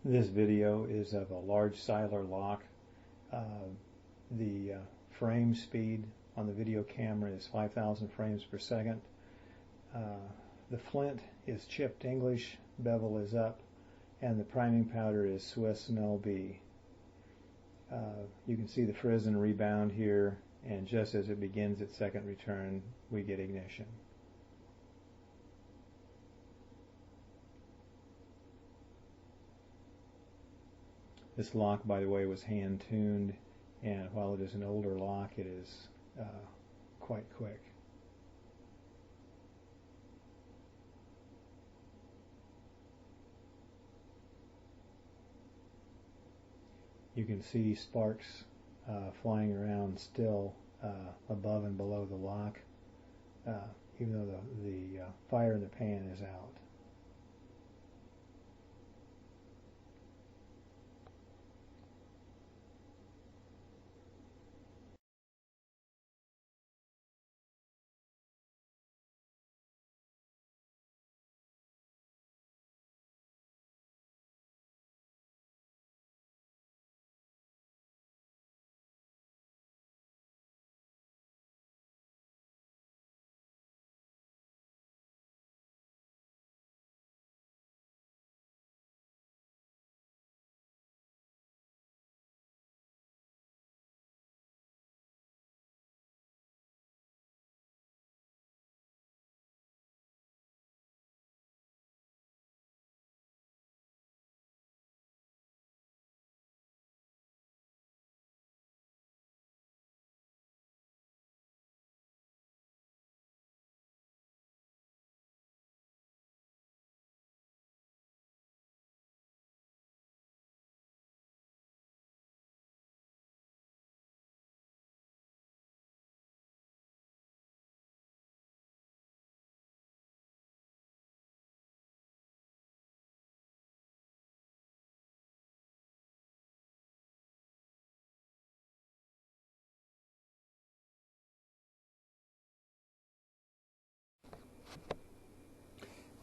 This video is of a large Seiler lock. The frame speed on the video camera is 5,000 frames per second. The flint is chipped English, bevel is up, and the priming powder is Swiss Null B. You can see the frizz and rebound here, and just as it begins its second return, we get ignition. This lock, by the way, was hand tuned, and while it is an older lock, it is quite quick. You can see sparks flying around still above and below the lock, even though the fire in the pan is out.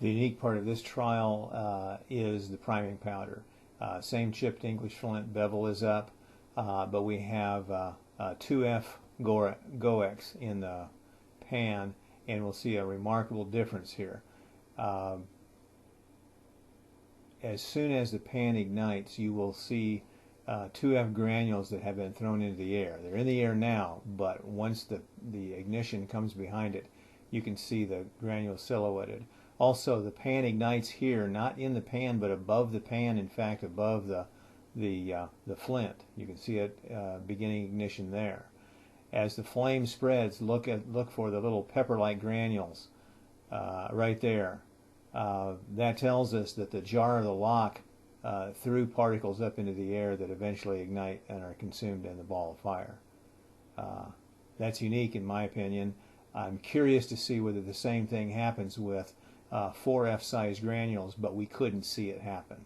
The unique part of this trial is the priming powder. Same chipped English flint, bevel is up, but we have 2F Goex in the pan, and we'll see a remarkable difference here. As soon as the pan ignites, you will see 2F granules that have been thrown into the air. They're in the air now, but once the ignition comes behind it, you can see the granules silhouetted. Also, the pan ignites here, not in the pan, but above the pan. In fact, above the flint. You can see it beginning ignition there. As the flame spreads, look for the little pepper-like granules right there. That tells us that the jar of the lock threw particles up into the air that eventually ignite and are consumed in the ball of fire. That's unique in my opinion. I'm curious to see whether the same thing happens with 4F size granules, but we couldn't see it happen.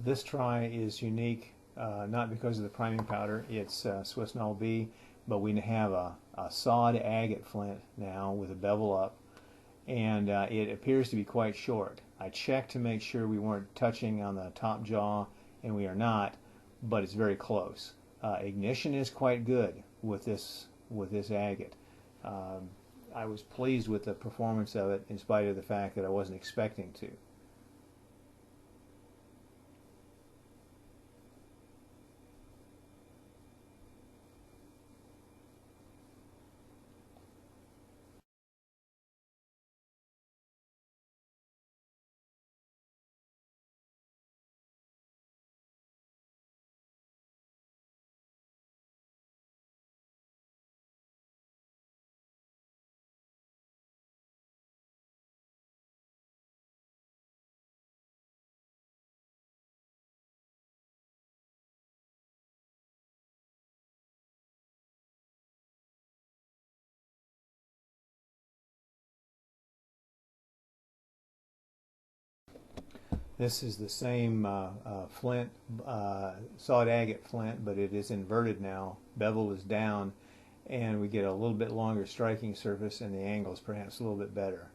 This try is unique, not because of the priming powder. It's Swiss Null B, but we have a sawed agate flint now with a bevel up, and it appears to be quite short. I checked to make sure we weren't touching on the top jaw, and we are not, but it's very close. Ignition is quite good with this agate. I was pleased with the performance of it in spite of the fact that I wasn't expecting to. This is the same flint, sawed agate flint, but it is inverted now. Bevel is down, and we get a little bit longer striking surface, and the angle is perhaps a little bit better.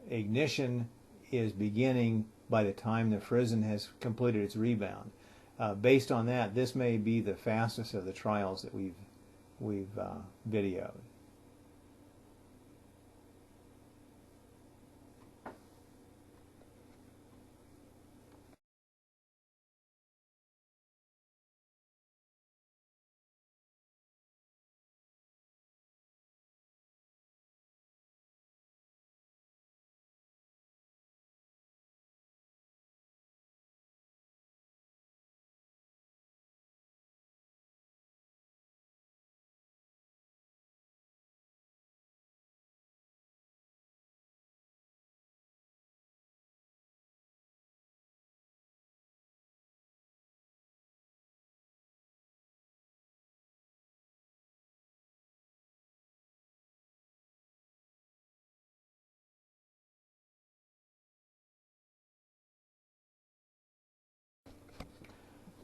Ignition is beginning by the time the frizzen has completed its rebound. Based on that, this may be the fastest of the trials that we've videoed.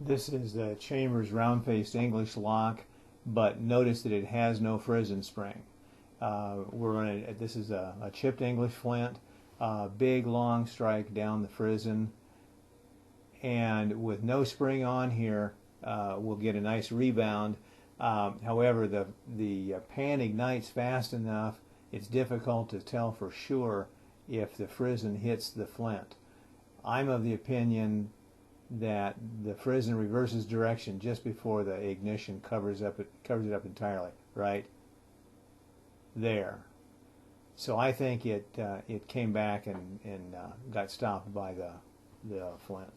This is the Chambers round-faced English lock, but notice that it has no frizzen spring. This is a chipped English flint, big long strike down the frizzen, and with no spring on here, we'll get a nice rebound. However, the pan ignites fast enough, it's difficult to tell for sure if the frizzen hits the flint. I'm of the opinion that the frizzen reverses direction just before the ignition covers it up entirely, right there. So I think it came back and got stopped by the flint.